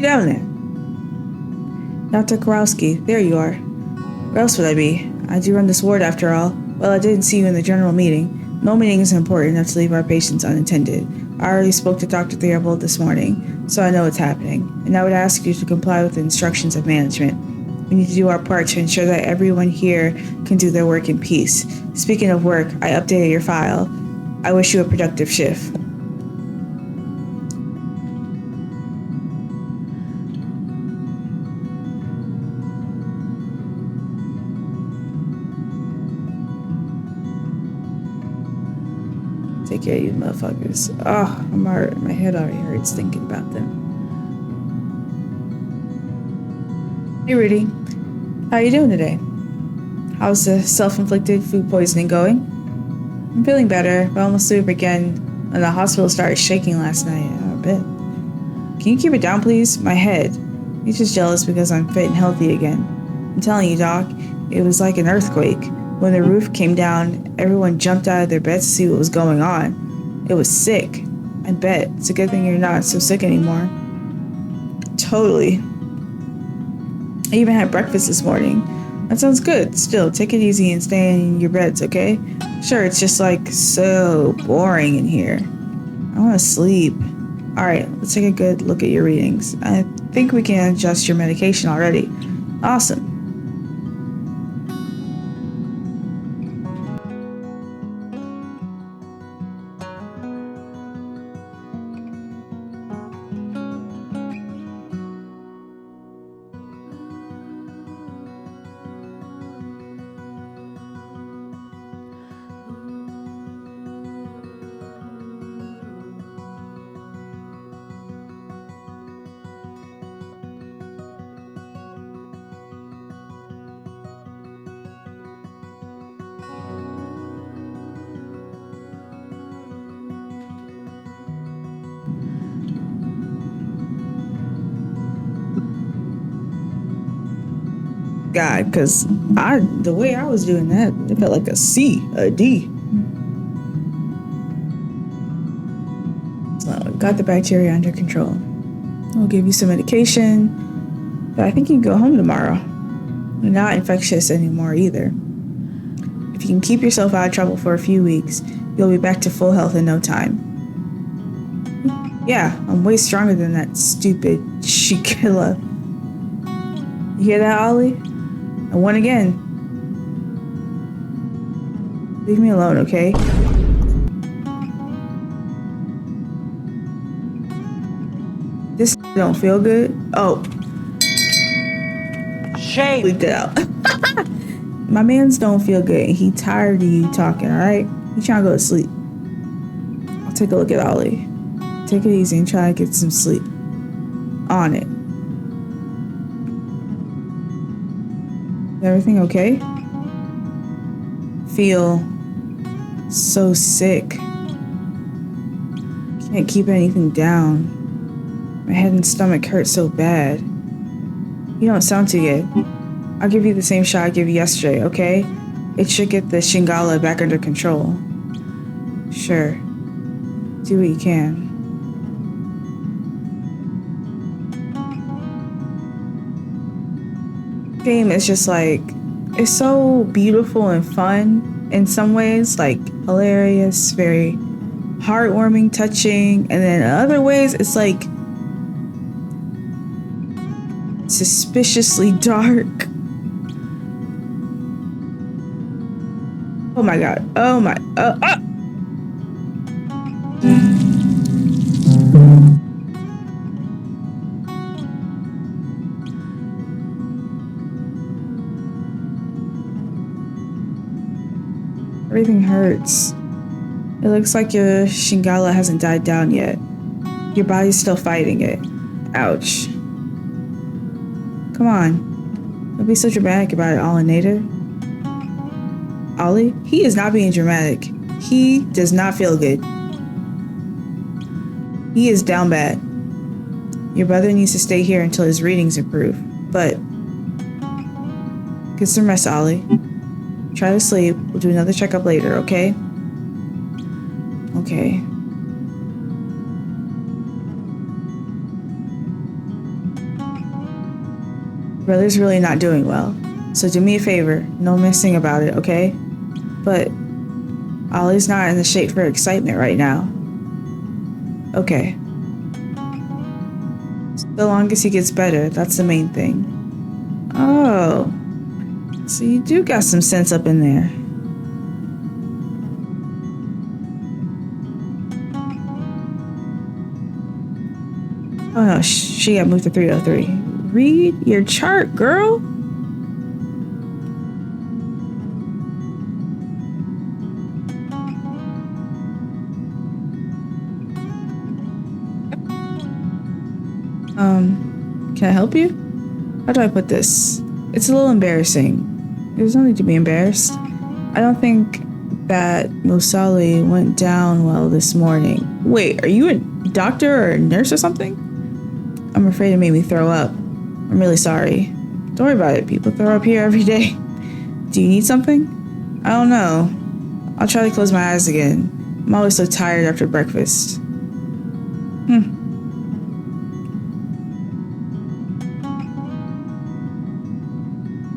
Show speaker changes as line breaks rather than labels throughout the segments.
Get down there. Dr. Kowalski, there you are. Where else would I be? I do run this ward after all. Well, I didn't see you in the general meeting. No meeting is important enough to leave our patients unattended. I already spoke to Dr. Theobald this morning, so I know what's happening. And I would ask you to comply with the instructions of management. We need to do our part to ensure that everyone here can do their work in peace. Speaking of work, I updated your file. I wish you a productive shift. Take care of you motherfuckers. Oh, my head already hurts thinking about them. Hey Rudy, how you doing today? How's the self-inflicted food poisoning going? I'm feeling better, but almost threw up again when the hospital started shaking last night. I bet. Can you keep it down, please? My head. He's just jealous because I'm fit and healthy again. I'm telling you, Doc, it was like an earthquake. When the roof came down, everyone jumped out of their beds to see what was going on. It was sick. I bet. It's a good thing you're not so sick anymore. Totally. I even had breakfast this morning. That sounds good. Still, take it easy and stay in your beds, okay? Sure, it's just like so boring in here. I want to sleep. Alright, let's take a good look at your readings. I think we can adjust your medication already. Awesome. God, because the way I was doing that, it felt like a C, a D. So got the bacteria under control. We'll give you some medication, but I think you can go home tomorrow. You're not infectious anymore either. If you can keep yourself out of trouble for a few weeks, you'll be back to full health in no time. Yeah, I'm way stronger than that stupid Shikilla. You hear that, Ollie? I won again. Leave me alone, okay? This don't feel good. Oh.
Shame.
Bleeped it out. My mans don't feel good and he tired of you talking, alright? He trying to go to sleep. I'll take a look at Ollie. Take it easy and try to get some sleep. On it. Is everything okay? Feel so sick. Can't keep anything down. My head and stomach hurt so bad. You don't sound too good. I'll give you the same shot I gave you yesterday, okay? It should get the Shingala back under control. Sure. Do what you can. Game is just like, it's so beautiful and fun in some ways, like hilarious, very heartwarming, touching, and then in other ways it's like suspiciously dark. Oh my god. Oh my. Everything hurts. It looks like your Shingala hasn't died down yet. Your body's still fighting it. Ouch. Come on. Don't be so dramatic about it, Ollinator. Ollie? He is not being dramatic. He does not feel good. He is down bad. Your brother needs to stay here until his readings improve. But get some rest, Ollie. Try to sleep. We'll do another checkup later, okay? Okay. Brother's really not doing well. So do me a favor, no messing about it, okay? But Ollie's not in the shape for excitement right now. Okay. So long as he gets better, that's the main thing. Oh. So you do got some sense up in there. Oh no, she got moved to 303. Read your chart, girl. Can I help you? How do I put this? It's a little embarrassing. There's no need to be embarrassed. I don't think that Musali went down well this morning. Wait, are you a doctor or a nurse or something? I'm afraid it made me throw up. I'm really sorry. Don't worry about it. People throw up here every day. Do you need something? I don't know. I'll try to close my eyes again. I'm always so tired after breakfast.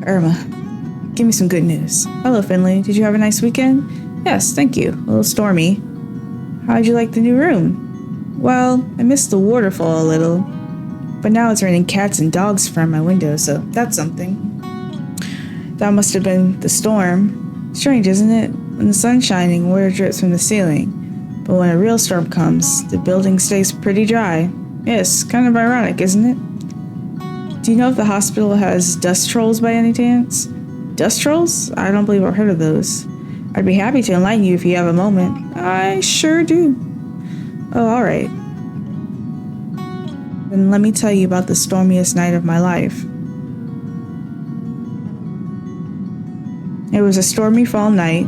Irma, give me some good news. Hello, Finley. Did you have a nice weekend? Yes, thank you. A little stormy. How'd you like the new room? Well, I missed the waterfall a little, but now it's raining cats and dogs from my window, so that's something. That must have been the storm. Strange, isn't it? When the sun's shining, water drips from the ceiling, but when a real storm comes, the building stays pretty dry. Yes, kind of ironic, isn't it? Do you know if the hospital has dust trolls by any chance? Dust trolls? I don't believe I've heard of those. I'd be happy to enlighten you if you have a moment. I sure do. Oh, alright. Then let me tell you about the stormiest night of my life. It was a stormy fall night.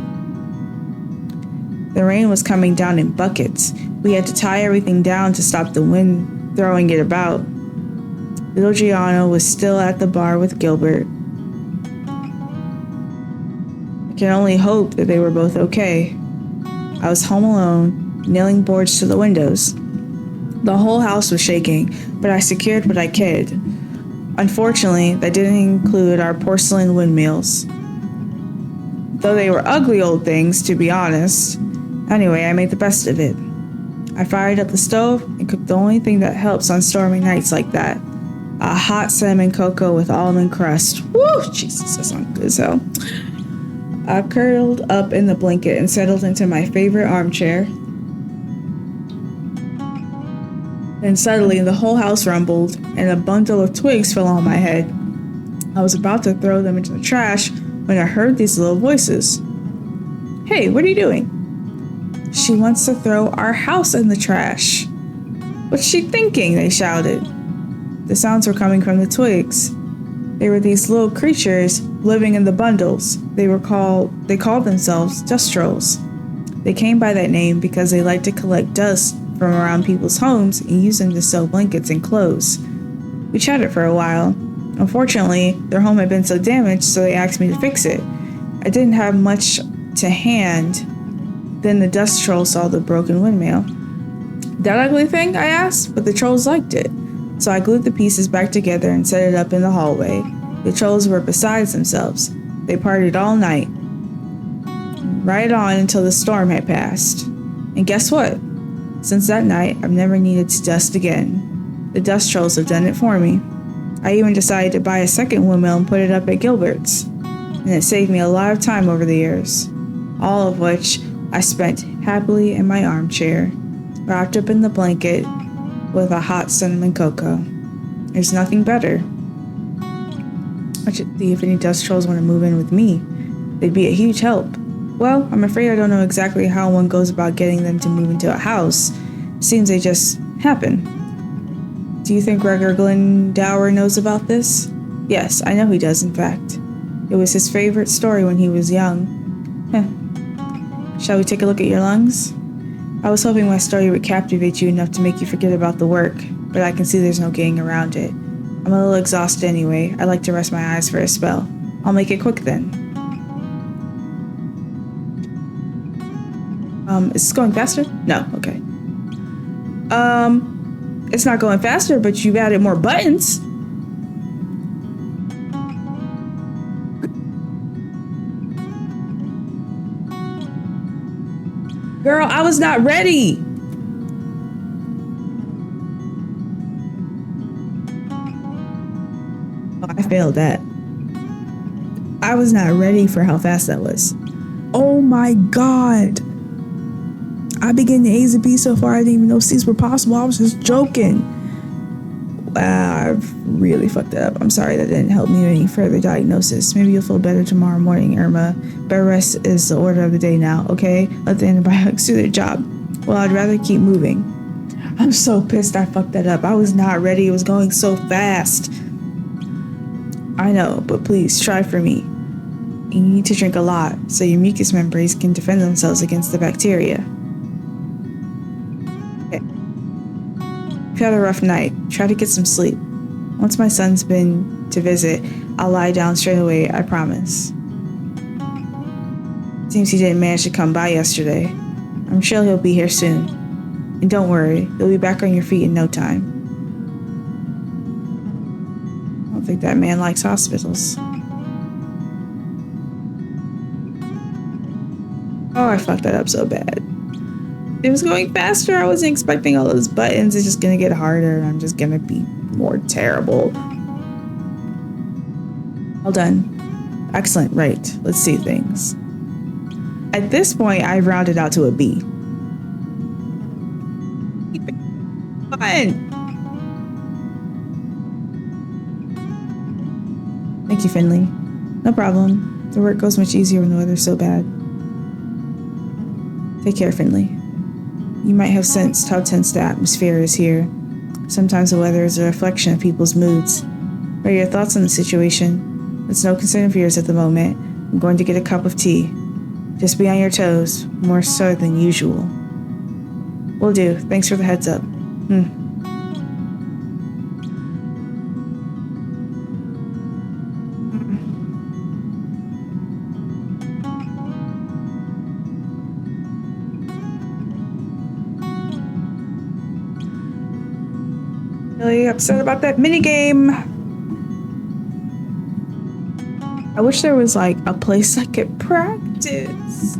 The rain was coming down in buckets. We had to tie everything down to stop the wind throwing it about. Little Gianna was still at the bar with Gilbert. I can only hope that they were both okay. I was home alone, nailing boards to the windows. The whole house was shaking, but I secured what I could. Unfortunately, that didn't include our porcelain windmills. Though they were ugly old things, to be honest. Anyway, I made the best of it. I fired up the stove and cooked the only thing that helps on stormy nights like that. A hot cinnamon cocoa with almond crust. Woo! Jesus, that sounds good as hell. I curled up in the blanket and settled into my favorite armchair. Then suddenly the whole house rumbled and a bundle of twigs fell on my head. I was about to throw them into the trash when I heard these little voices. Hey, what are you doing? She wants to throw our house in the trash. What's she thinking? They shouted. The sounds were coming from the twigs. They were these little creatures living in the bundles. They called themselves dust trolls. They came by that name because they liked to collect dust from around people's homes and use them to sew blankets and clothes. We chatted for a while. Unfortunately, their home had been so damaged, so they asked me to fix it. I didn't have much to hand. Then the dust troll saw the broken windmill. That ugly thing? I asked, but the trolls liked it. So I glued the pieces back together and set it up in the hallway. The trolls were beside themselves. They partied all night. Right on until the storm had passed. And guess what? Since that night, I've never needed to dust again. The dust trolls have done it for me. I even decided to buy a second windmill and put it up at Gilbert's. And it saved me a lot of time over the years. All of which I spent happily in my armchair, wrapped up in the blanket, with a hot cinnamon cocoa. There's nothing better. I should see if any dust trolls want to move in with me. They'd be a huge help. Well, I'm afraid I don't know exactly how one goes about getting them to move into a house. Seems they just happen. Do you think Gregor Glendower knows about this? Yes, I know he does, in fact. It was his favorite story when he was young. Shall we take a look at your lungs? I was hoping my story would captivate you enough to make you forget about the work, but I can see there's no getting around it. I'm a little exhausted anyway. I'd like to rest my eyes for a spell. I'll make it quick then. Is this going faster? No, okay. It's not going faster, but you've added more buttons. Girl, I was not ready. Oh, I failed that. I was not ready for how fast that was. Oh my God. I be getting A's and B's so far I didn't even know C's were possible. I was just joking. Wow, I've really fucked it up. I'm sorry that didn't help me with any further diagnosis. Maybe you'll feel better tomorrow morning, Irma. Bed rest is the order of the day now, okay? Let the antibiotics do their job. Well, I'd rather keep moving. I'm so pissed I fucked that up. I was not ready. It was going so fast. I know, but please try for me. You need to drink a lot so your mucous membranes can defend themselves against the bacteria. Okay. If you had a rough night, try to get some sleep. Once my son's been to visit, I'll lie down straight away, I promise. Seems he didn't manage to come by yesterday. I'm sure he'll be here soon. And don't worry, you'll be back on your feet in no time. I don't think that man likes hospitals. Oh, I fucked that up so bad. It was going faster. I wasn't expecting all those buttons. It's just gonna get harder and I'm just gonna be more terrible. Well done. Excellent, right. Let's see things. At this point, I've rounded out to a B. Keep it fun. Thank you, Finley. No problem. The work goes much easier when the weather's so bad. Take care, Finley. You might have sensed how tense the atmosphere is here. Sometimes the weather is a reflection of people's moods. What are your thoughts on the situation? It's no concern of yours at the moment. I'm going to get a cup of tea. Just be on your toes, more so than usual. Will do. Thanks for the heads up. Really upset about that minigame. I wish there was like a place I could practice.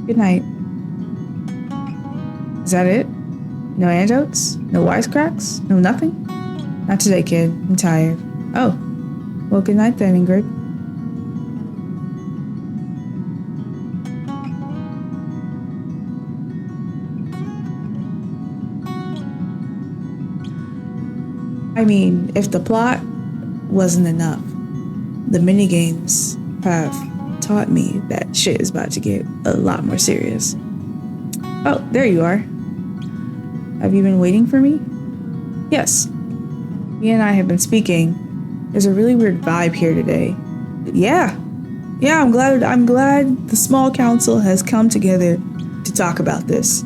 Good night. Is that it? No antidotes? No wisecracks? No nothing? Not today, kid. I'm tired. Oh. Well, good night then, Ingrid. I mean, if the plot wasn't enough, the minigames have taught me that shit is about to get a lot more serious. Oh, there you are. Have you been waiting for me? Yes. Me and I have been speaking. There's a really weird vibe here today. Yeah, I'm glad the small council has come together to talk about this.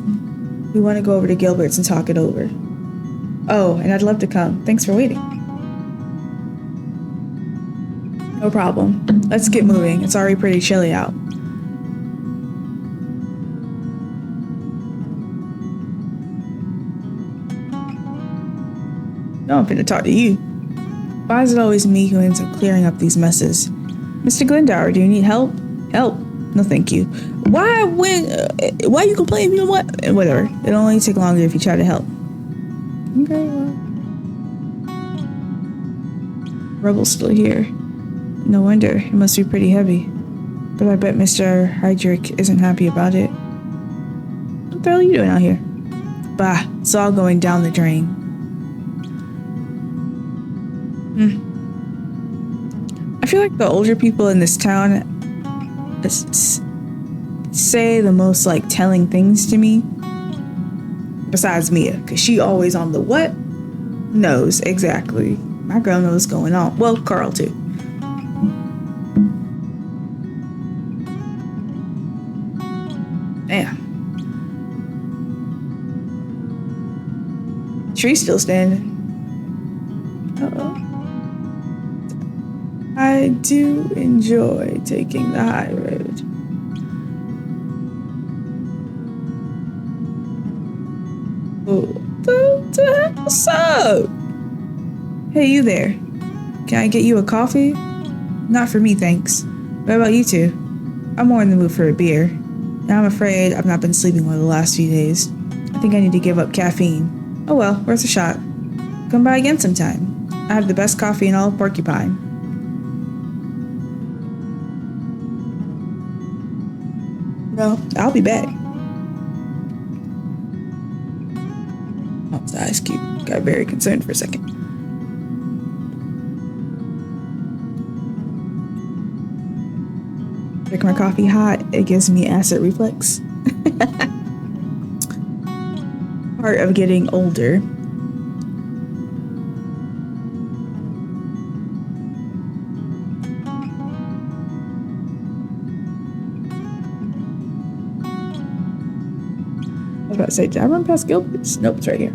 We want to go over to Gilbert's and talk it over. Oh, and I'd love to come. Thanks for waiting. No problem. Let's get moving. It's already pretty chilly out. No, I'm finna talk to you. Why is it always me who ends up clearing up these messes? Mr. Glendower, do you need help? Help? No, thank you. Why you complain? You know what? Whatever. It'll only take longer if you try to help. Okay, well. Rubble's still here. No wonder. It must be pretty heavy. But I bet Mr. Hydrick isn't happy about it. What the hell are you doing out here? Bah, it's all going down the drain. I feel like the older people in this town say the most like telling things to me. Besides Mia, because she always on the what? Knows exactly. My girl knows what's going on. Well, Karl too. Damn. Tree's still standing. Uh-oh. I do enjoy taking the high road. What's up? Hey, you there. Can Can I get you a coffee? Not for me, thanks. What about you two? I'm more in the mood for a beer. Now I'm afraid I've not been sleeping well the last few days. I think I need to give up caffeine. Oh well, worth a shot. Come by again sometime. I have the best coffee in all of Porcupine. No, I'll be back. Oh, the ice cube. Got very concerned for a second. Drink my coffee hot, it gives me acid reflux. Part of getting older. I was about to say, did I run past Gilbert's? Nope, it's right here.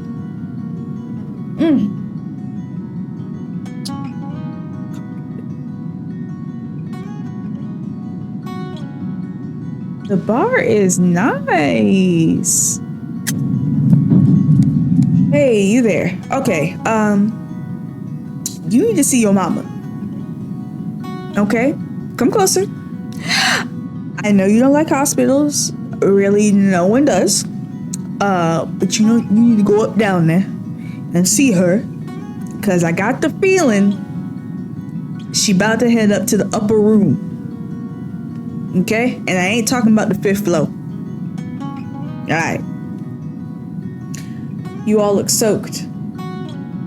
The bar is nice. Hey, you there. Okay, you need to see your mama. Okay? Come closer. I know you don't like hospitals. Really, no one does. But you know, you need to go up down there and see her. Cause I got the feeling she about to head up to the upper room. Okay? And I ain't talking about the 5th floor. Alright. You all look soaked.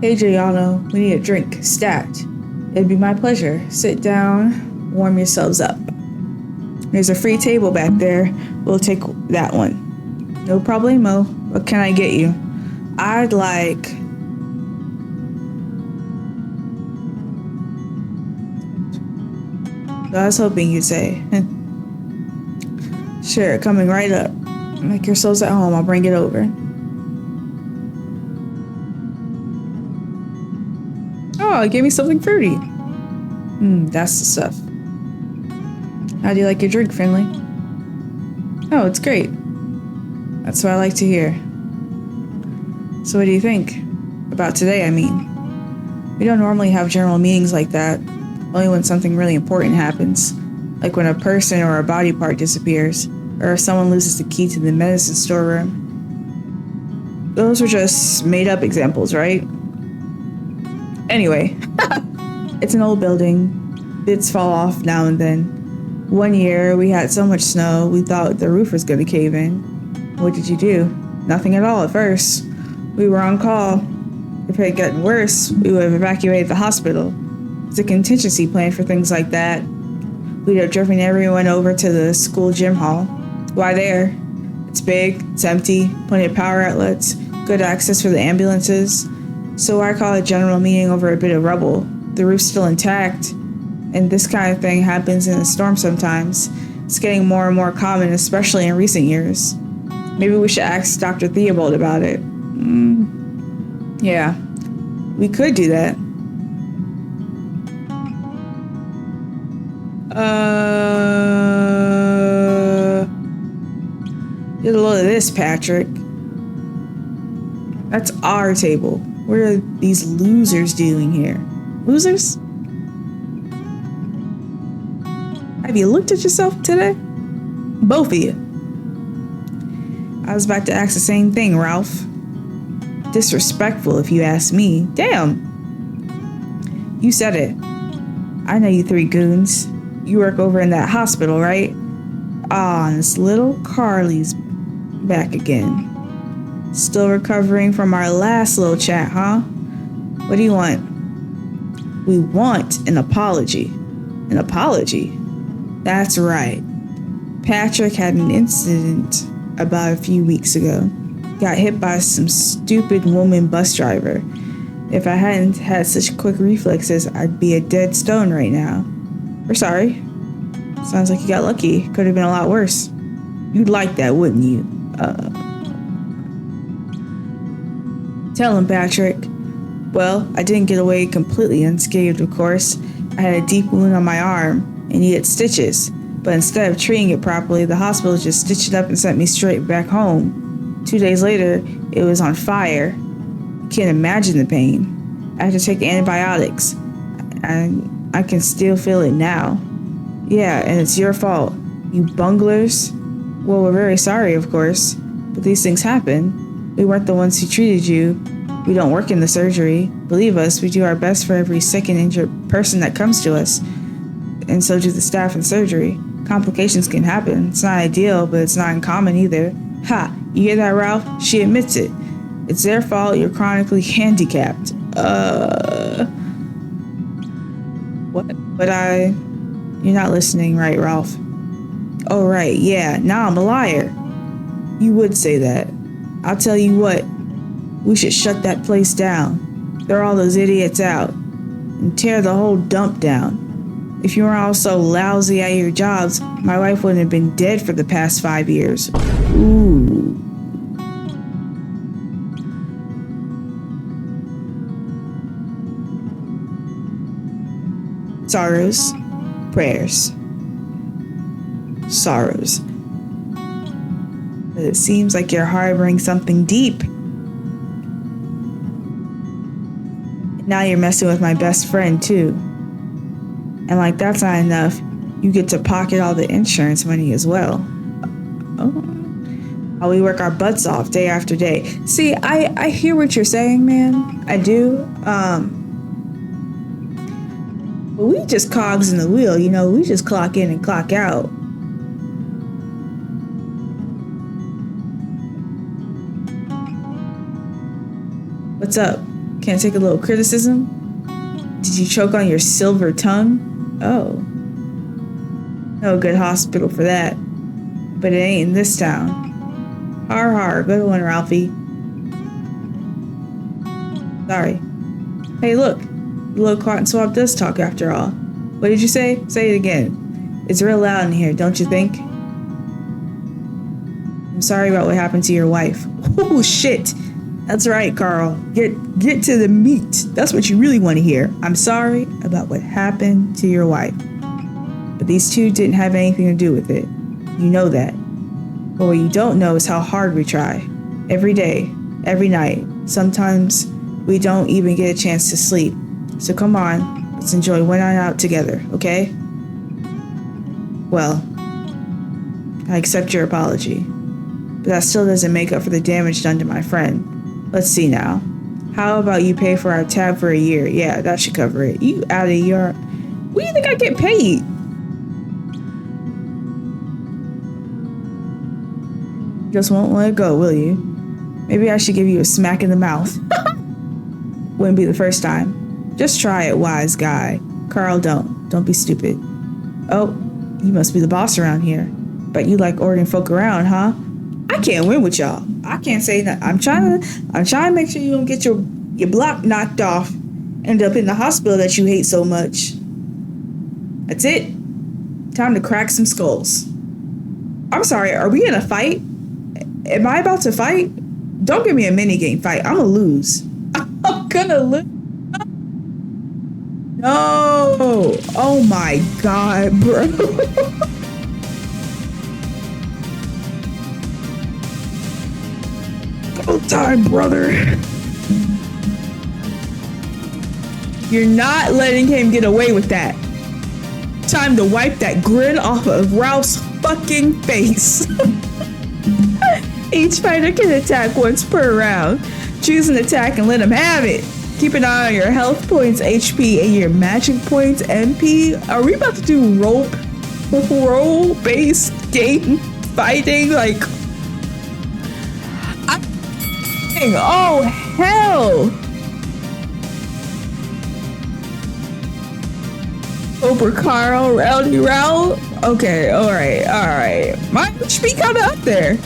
Hey, Giuliano, we need a drink. Stat. It'd be my pleasure. Sit down, warm yourselves up. There's a free table back there. We'll take that one. No problemo. What can I get you? I'd like... I was hoping you'd say. Sure, coming right up. Make yourselves at home. I'll bring it over. Oh, it gave me something fruity. That's the stuff. How do you like your drink, Finley? Oh, it's great. That's what I like to hear. So what do you think? About today, I mean. We don't normally have general meetings like that. Only when something really important happens. Like when a person or a body part disappears. Or if someone loses the key to the medicine storeroom. Those were just made up examples, right? Anyway. It's an old building. Bits fall off now and then. One year, we had so much snow, we thought the roof was gonna cave in. What did you do? Nothing at all at first. We were on call. If it had gotten worse, we would have evacuated the hospital. It's a contingency plan for things like that. We'd have driven everyone over to the school gym hall. Why there? It's big, it's empty, plenty of power outlets, good access for the ambulances. So why call a general meeting over a bit of rubble? The roof's still intact. And this kind of thing happens in a storm sometimes. It's getting more and more common, especially in recent years. Maybe we should ask Dr. Theobald about it. Yeah, we could do that. Get a load of this, Patrick. That's our table. What are these losers doing here? Losers? Have you looked at yourself today? Both of you. I was about to ask the same thing, Ralph. Disrespectful, if you ask me. Damn. You said it. I know you three goons. You work over in that hospital, right? Ah, and this little Carly's back again. Still recovering from our last little chat, huh? What do you want? We want an apology. An apology? That's right. Patrick had an incident about a few weeks ago. Got hit by some stupid woman bus driver. If I hadn't had such quick reflexes, I'd be a dead stone right now. We're sorry. Sounds like you got lucky. Could have been a lot worse. You'd like that, wouldn't you? Tell him, Patrick. Well, I didn't get away completely unscathed, of course. I had a deep wound on my arm and needed stitches. But instead of treating it properly, the hospital just stitched it up and sent me straight back home. 2 days later, it was on fire. I can't imagine the pain. I had to take antibiotics. and I can still feel it now. Yeah, and it's your fault. You bunglers. Well, we're very sorry, of course, but these things happen. We weren't the ones who treated you. We don't work in the surgery. Believe us, we do our best for every second injured person that comes to us. And so do the staff in surgery. Complications can happen. It's not ideal, but it's not uncommon either. Ha! You hear that, Ralph? She admits it. It's their fault you're chronically handicapped. What? You're not listening, right, Ralph? Oh, right, yeah, now I'm a liar. You would say that. I'll tell you what, we should shut that place down. Throw all those idiots out. And tear the whole dump down. If you weren't all so lousy at your jobs, my wife wouldn't have been dead for the past 5 years. Ooh. Sorrows, prayers. Sorrows. But it seems like you're harboring something deep. Now you're messing with my best friend, too. And like that's not enough, you get to pocket all the insurance money as well. Oh, we work our butts off day after day. See, I hear what you're saying, man. I do. But we just cogs in the wheel, you know. We just clock in and clock out. What's up? Can't take a little criticism? Did you choke on your silver tongue? Oh. No good hospital for that. But it ain't in this town. Har har, good one, Ralphie. Sorry. Hey, look. The little cotton swab does talk after all. What did you say? Say it again. It's real loud in here, don't you think? I'm sorry about what happened to your wife. Oh, shit. That's right, Karl. Get to the meat. That's what you really want to hear. I'm sorry about what happened to your wife. But these two didn't have anything to do with it. You know that. But what you don't know is how hard we try. Every day, every night. Sometimes we don't even get a chance to sleep. So come on, let's enjoy one night out together, okay? Well, I accept your apology. But that still doesn't make up for the damage done to my friend. Let's see now. How about you pay for our tab for a year? Yeah, that should cover it. You out of your... What do you think I get paid? Just won't let it go, will you? Maybe I should give you a smack in the mouth. Wouldn't be the first time. Just try it, wise guy. Karl, don't be stupid. Oh, you must be the boss around here. Bet you like ordering folk around, huh? I can't win with y'all. I can't say that. I'm trying to make sure you don't get your block knocked off. End up in the hospital that you hate so much. That's it. Time to crack some skulls. I'm sorry, are we in a fight? Am I about to fight? Don't give me a minigame fight. I'm gonna lose. I'm gonna lose. No. Oh my god, bro. Go time, brother. You're not letting him get away with that. Time to wipe that grin off of Ralph's fucking face. Each fighter can attack once per round. Choose an attack and let him have it. Keep an eye on your health points, HP, and your magic points, MP. Are we about to do role-based game fighting? Like, oh hell! Over Karl, Rowdy Row. Okay, all right. My HP kind of up there.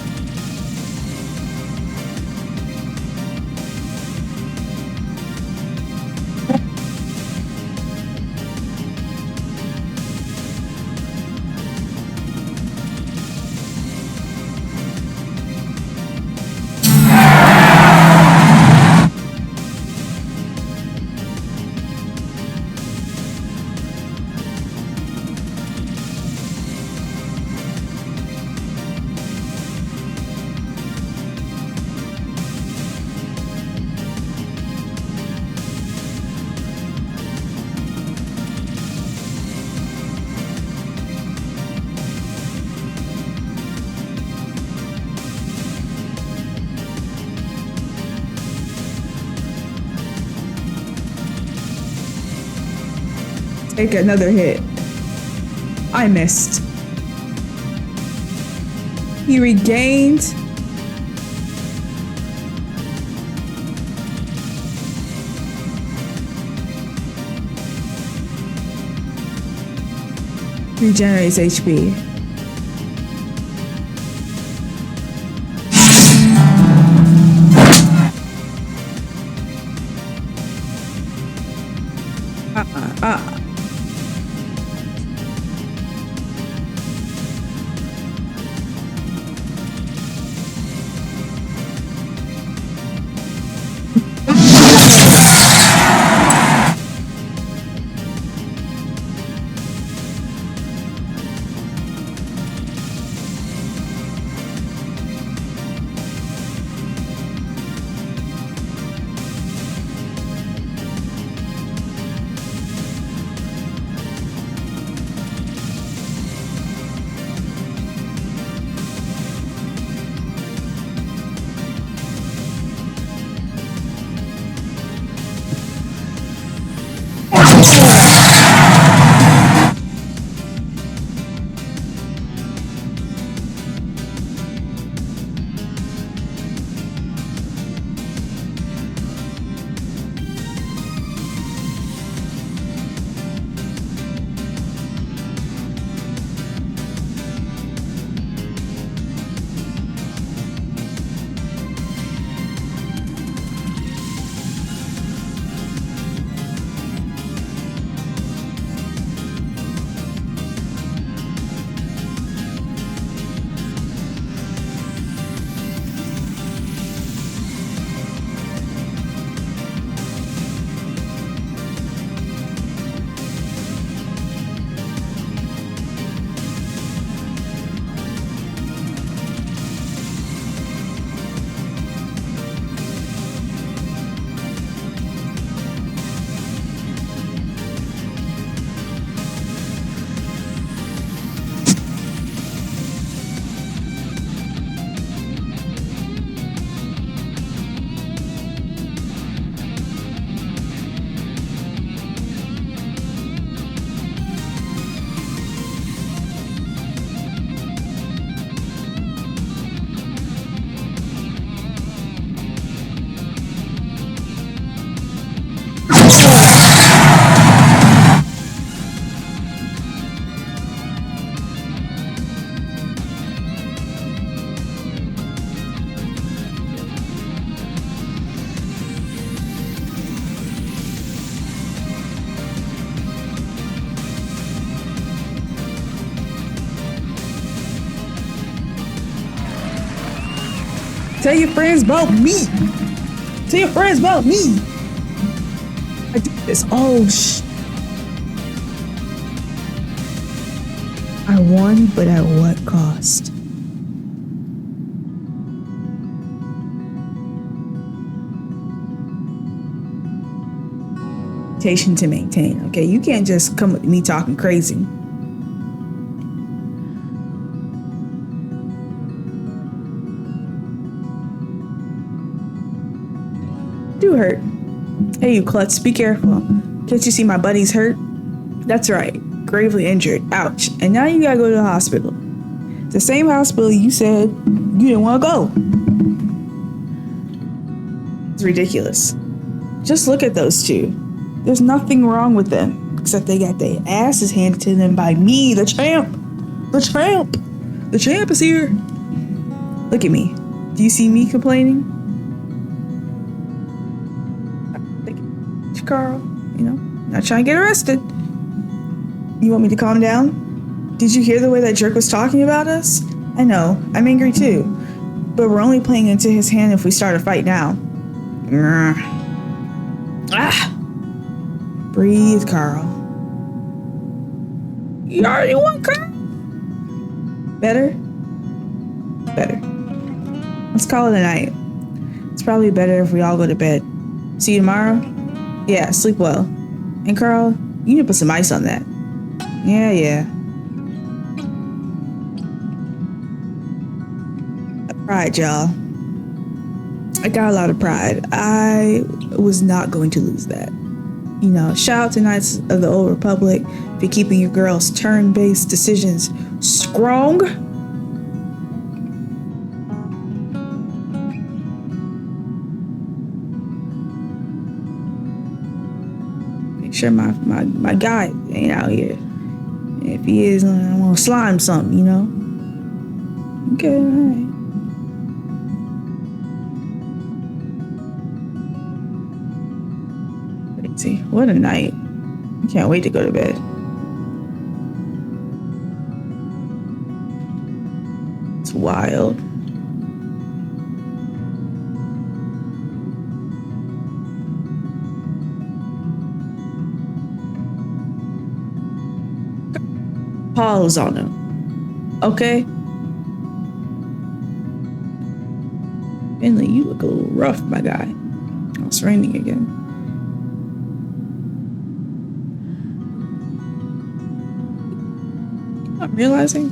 Take another hit. I missed. He regained. Regenerates HP. Tell your friends about me. Tell your friends about me. I do this. Oh, I won, but at what cost? Reputation to maintain. Okay, you can't just come with me talking crazy. Do hurt. Hey, you klutz, be careful. Can't you see my buddy's hurt? That's right, gravely injured. Ouch. And now you gotta go to the hospital. The same hospital you said you didn't want to go. It's ridiculous. Just look at those two. There's nothing wrong with them, except they got their asses handed to them by me, the champ. The champ. The champ is here. Look at me. Do you see me complaining? Karl, not trying to get arrested. You want me to calm down? Did you hear the way that jerk was talking about us? I know, I'm angry too. But we're only playing into his hand if we start a fight now. Breathe, Karl. You already won, Karl? Better? Better. Let's call it a night. It's probably better if we all go to bed. See you tomorrow? Yeah, sleep well. And Karl, you need to put some ice on that. Yeah. Pride, y'all. I got a lot of pride. I was not going to lose that. Shout out to Knights of the Old Republic for keeping your girls' turn-based decisions strong. Make sure my guy ain't out here. If he is, I'm gonna slime something, Okay, alright. Crazy. What a night. I can't wait to go to bed. It's wild. Paws on him. Okay? Finley, you look a little rough, my guy. Oh, it's raining again. I'm realizing.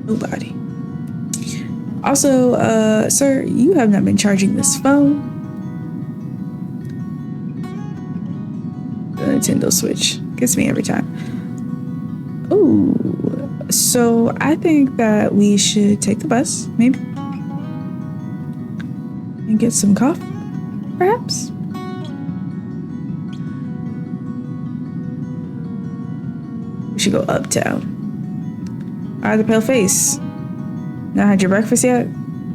Nobody. Also, sir, you have not been charging this phone. The Nintendo Switch gets me every time. Ooh, so I think that we should take the bus, maybe, and get some coffee, perhaps. We should go uptown. Alright, the pale face. Not had your breakfast yet?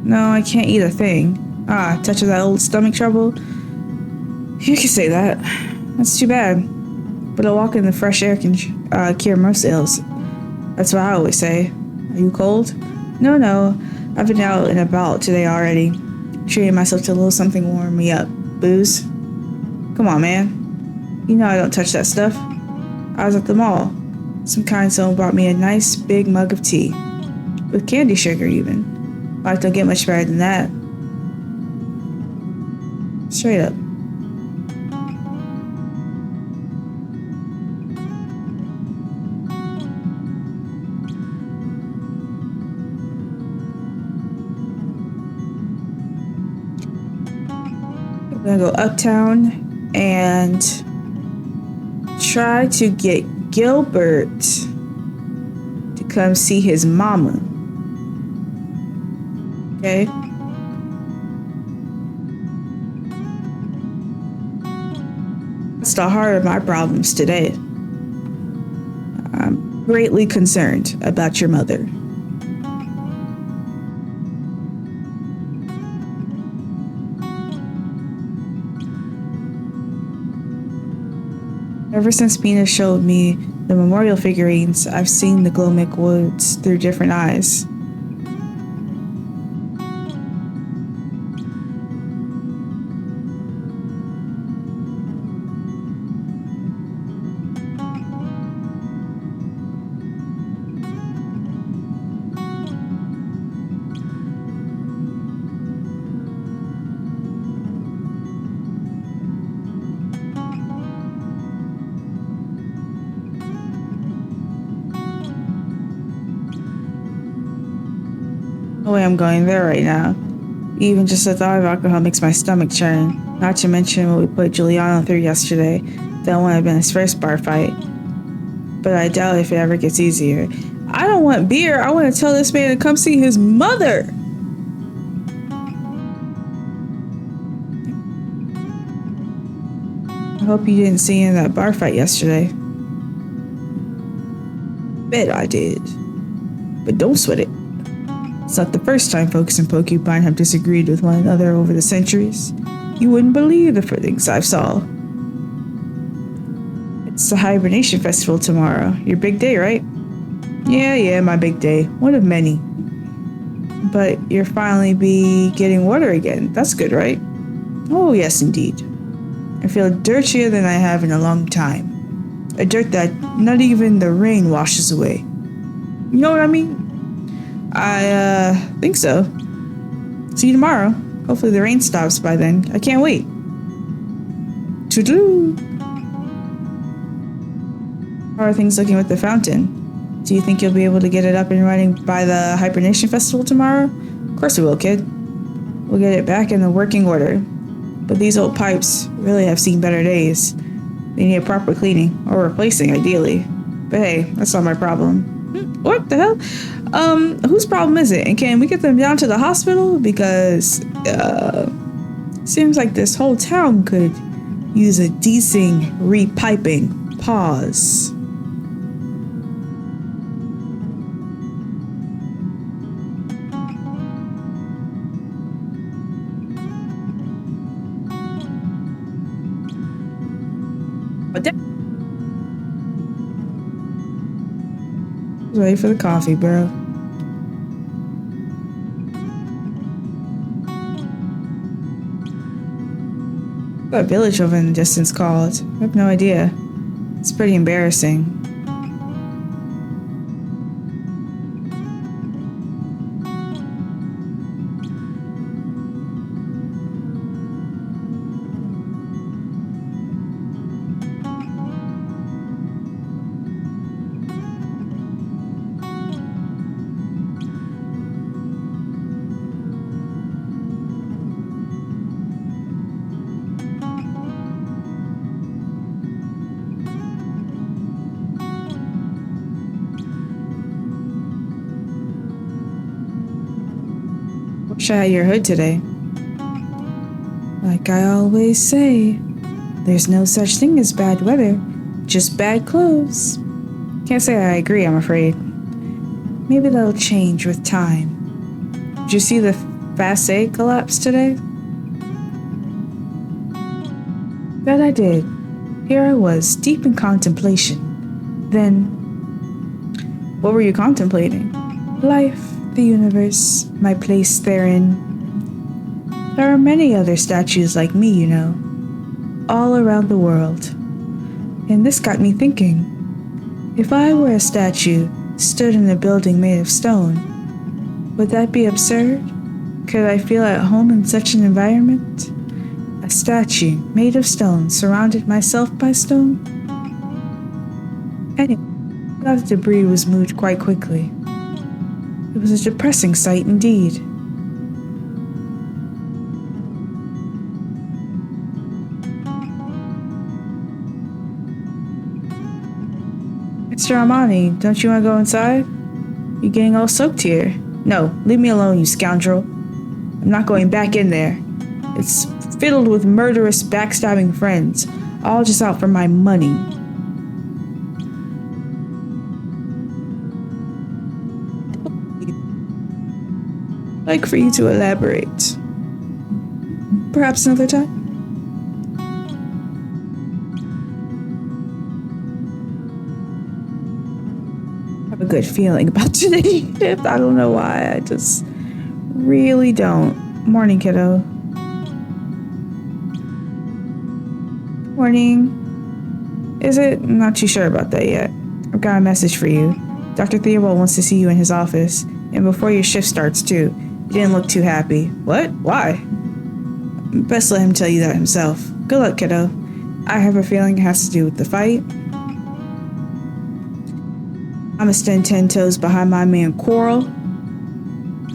No, I can't eat a thing. Touch of that old stomach trouble? You can say that. That's too bad. But a walk in the fresh air can cure most ills. That's what I always say. Are you cold? No. I've been out and about today already. Treating myself to a little something warm me up. Booze? Come on, man. You know I don't touch that stuff. I was at the mall. Some kind someone brought me a nice big mug of tea. With candy sugar, even. Life don't get much better than that. Straight up. I'm gonna go uptown and try to get Gilbert to come see his mama. Okay. That's the heart of my problems today. I'm greatly concerned about your mother. Ever since Mina showed me the memorial figurines, I've seen the Glomic Woods through different eyes. No way I'm going there right now. Even just the thought of alcohol makes my stomach churn. Not to mention what we put Giuliano through yesterday. That wouldn't have been his first bar fight. But I doubt if it ever gets easier. I don't want beer. I want to tell this man to come see his mother. I hope you didn't see him in that bar fight yesterday. Bet I did. But don't sweat it. It's not the first time folks in Porcupine have disagreed with one another over the centuries. You wouldn't believe the things I've saw. It's the Hibernation Festival tomorrow. Your big day, right? Yeah, my big day. One of many. But you'll finally be getting water again. That's good, right? Oh, yes, indeed. I feel dirtier than I have in a long time. A dirt that not even the rain washes away. You know what I mean? I think so. See you tomorrow. Hopefully the rain stops by then. I can't wait. Toodaloo. How are things looking with the fountain? Do you think you'll be able to get it up and running by the Hibernation Festival tomorrow? Of course we will, kid. We'll get it back in the working order. But these old pipes really have seen better days. They need a proper cleaning, or replacing, ideally. But hey, that's not my problem. What the hell? Whose problem is it? And can we get them down to the hospital? Because, seems like this whole town could use a decent repiping. Paws. Ready for the coffee, bro. That village over in the distance called. I have no idea. It's pretty embarrassing. Wish I had your hood today. Like I always say, there's no such thing as bad weather, just bad clothes. Can't say I agree, I'm afraid. Maybe that'll change with time. Did you see the Facet collapse today? That I did. Here I was, deep in contemplation. Then, what were you contemplating? Life, the universe, my place therein. There are many other statues like me, you know, all around the world. And this got me thinking, if I were a statue stood in a building made of stone, would that be absurd? Could I feel at home in such an environment? A statue made of stone surrounded myself by stone? Anyway, that debris was moved quite quickly. It was a depressing sight indeed. Mr. Armani, don't you want to go inside? You're getting all soaked here. No, leave me alone, you scoundrel. I'm not going back in there. It's filled with murderous, backstabbing friends, all just out for my money. I'd like for you to elaborate. Perhaps another time? I have a good feeling about today's shift. I don't know why. I just really don't. Morning, kiddo. Morning. Is it? I'm not too sure about that yet. I've got a message for you. Dr. Theobald wants to see you in his office, and before your shift starts, too. You didn't look too happy. What? Why? Best let him tell you that himself. Good luck, kiddo. I have a feeling it has to do with the fight. I'ma stand 10 toes behind my man Karl.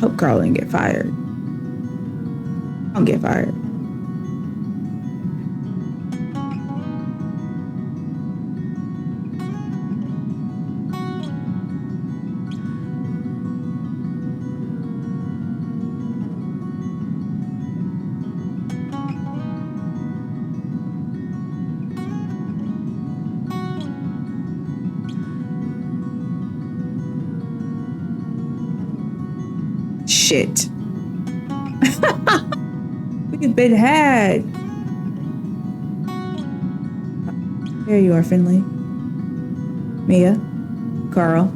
Hope Karl didn't get fired. Don't get fired. Shit. We've been had. There you are, Finley. Mia. Karl.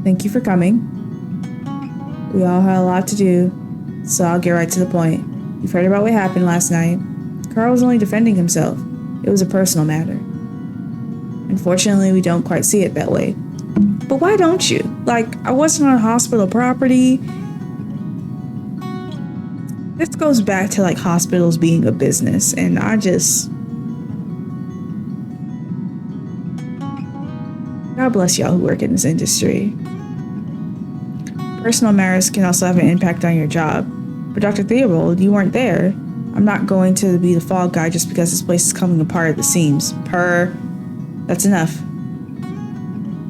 Thank you for coming. We all had a lot to do, so I'll get right to the point. You've heard about what happened last night. Karl was only defending himself. It was a personal matter. Unfortunately, we don't quite see it that way. But why don't you? Like, I wasn't on hospital property. This goes back to like hospitals being a business, and I God bless y'all who work in this industry. Personal matters can also have an impact on your job. But Dr. Theobald, you weren't there. I'm not going to be the fall guy just because this place is coming apart at the seams. That's enough.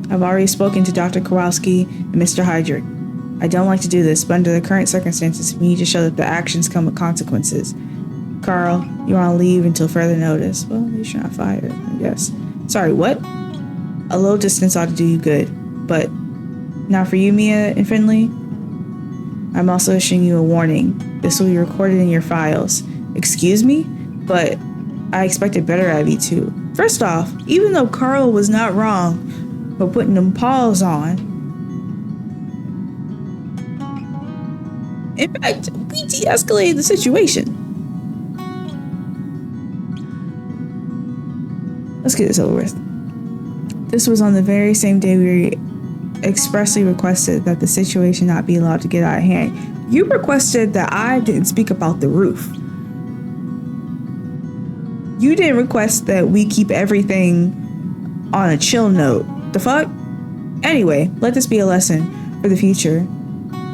I've already spoken to Dr. Kowalski and Mr. Heydrich. I don't like to do this, but under the current circumstances, we need to show that the actions come with consequences. Karl, you're on leave until further notice. Well, at least you're not fired, I guess. Sorry, what? A little distance ought to do you good, but not for you, Mia and Finley. I'm also issuing you a warning. This will be recorded in your files. Excuse me? But I expected better out of you two. First off, even though Karl was not wrong for putting them paws on, in fact, we de-escalated the situation. Let's get this over with. This was on the very same day we expressly requested that the situation not be allowed to get out of hand. You requested that I didn't speak about the roof. You didn't request that we keep everything on a chill note. The fuck? Anyway, let this be a lesson for the future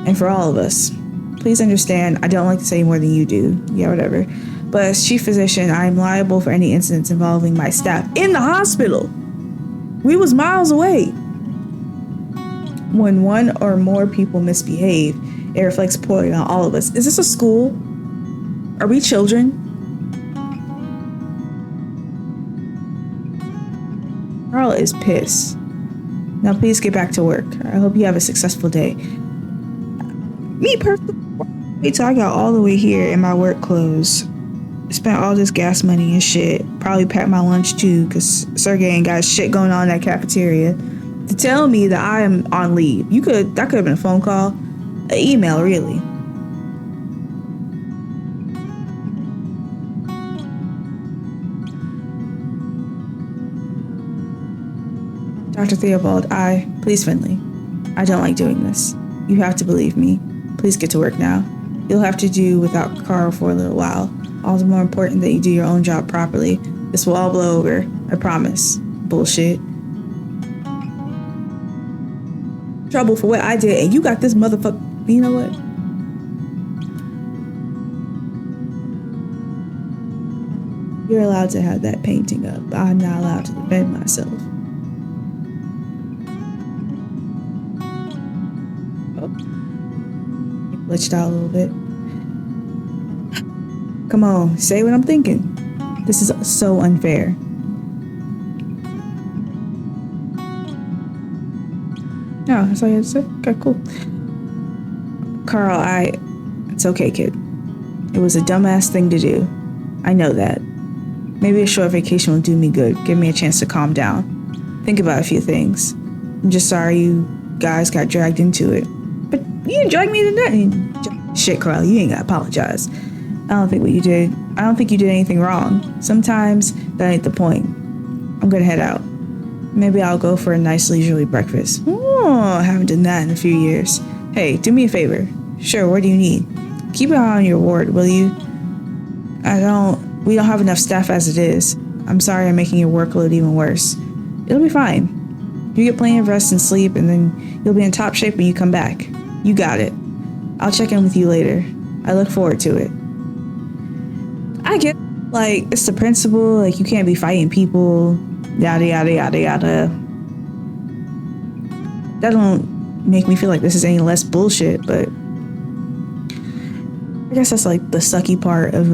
and for all of us. Please understand, I don't like to say more than you do. Yeah, whatever. But as chief physician, I am liable for any incidents involving my staff in the hospital. We was miles away. When one or more people misbehave, it reflects poorly on all of us. Is this a school? Are we children? Karl is pissed. Now please get back to work. I hope you have a successful day. Me personally, wait till I got all the way here in my work clothes. Spent all this gas money and shit. Probably packed my lunch too, because Sergey ain't got shit going on in that cafeteria. To tell me that I am on leave. That could have been a phone call, an email, really. Dr. Theobald, please, Finley. I don't like doing this. You have to believe me. Please get to work now. You'll have to do without Karl for a little while. All the more important that you do your own job properly. This will all blow over. I promise. Bullshit. Trouble for what I did, and you got this motherfucker. You know what? You're allowed to have that painting up, but I'm not allowed to defend myself. Oh. Glitched out a little bit. Come on, say what I'm thinking. This is so unfair. Oh, that's all you had to say? Okay, cool. Karl, it's okay, kid. It was a dumbass thing to do. I know that. Maybe a short vacation will do me good. Give me a chance to calm down. Think about a few things. I'm just sorry you guys got dragged into it. But you didn't drag me into nothing. Shit, Karl, you ain't gotta apologize. I don't think you did anything wrong. Sometimes that ain't the point. I'm gonna head out. Maybe I'll go for a nice leisurely breakfast. Oh, I haven't done that in a few years. Hey, do me a favor. Sure, what do you need? Keep an eye on your ward, will you? We don't have enough staff as it is. I'm sorry I'm making your workload even worse. It'll be fine. You get plenty of rest and sleep, and then you'll be in top shape when you come back. You got it. I'll check in with you later. I look forward to it. I get, it's the principle, you can't be fighting people, yada, yada, yada, yada. That don't make me feel like this is any less bullshit, but I guess that's, the sucky part of,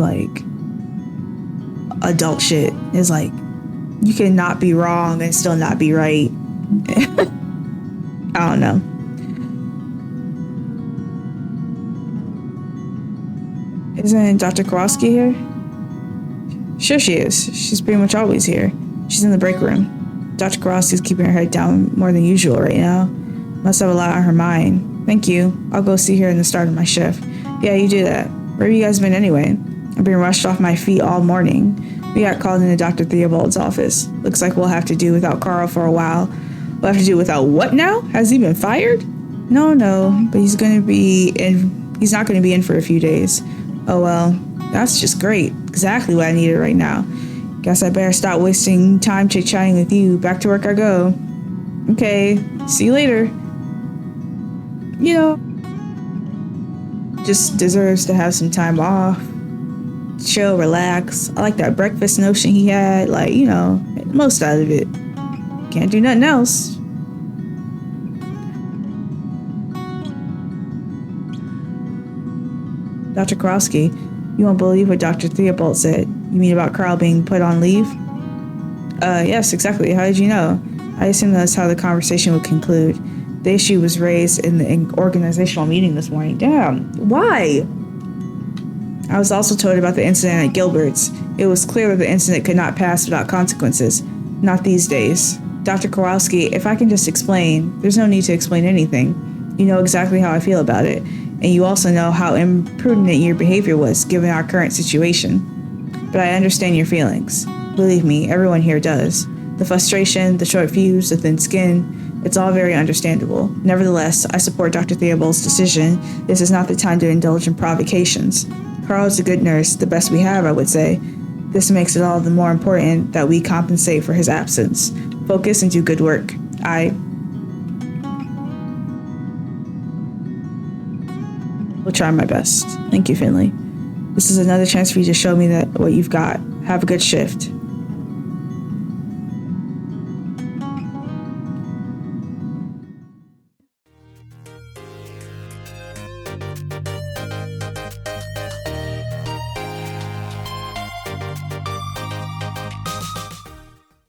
adult shit, is, you can not be wrong and still not be right. I don't know. Isn't Dr. Kowalski here? Sure she is. She's pretty much always here. She's in the break room. Dr. Kowalski's keeping her head down more than usual right now. Must have a lot on her mind. Thank you. I'll go see her in the start of my shift. Yeah, you do that. Where have you guys been anyway? I've been rushed off my feet all morning. We got called into Dr. Theobald's office. Looks like we'll have to do without Karl for a while. We'll have to do without what now? Has he been fired? No, but he's not going to be in for a few days. Oh well, that's just great. Exactly what I needed right now. Guess I better stop wasting time chit-chatting with you. Back to work I go. Okay, see you later. You know, just deserves to have some time off, chill, relax. I like that breakfast notion he had, like, most out of it. Can't do nothing else. Dr. Karowski, you won't believe what Dr. Theobald said. You mean about Karl being put on leave? Yes, exactly. How did you know? I assumed that's how the conversation would conclude. The issue was raised in the organizational meeting this morning. Damn, why? I was also told about the incident at Gilbert's. It was clear that the incident could not pass without consequences. Not these days. Dr. Kowalski, if I can just explain, there's no need to explain anything. You know exactly how I feel about it. And you also know how imprudent your behavior was, given our current situation. But I understand your feelings. Believe me, everyone here does. The frustration, the short fuse, the thin skin, it's all very understandable. Nevertheless, I support Dr. Theobald's decision. This is not the time to indulge in provocations. Karl is a good nurse, the best we have, I would say. This makes it all the more important that we compensate for his absence. Focus and do good work. I will try my best. Thank you, Finley. This is another chance for you to show me that what you've got. Have a good shift.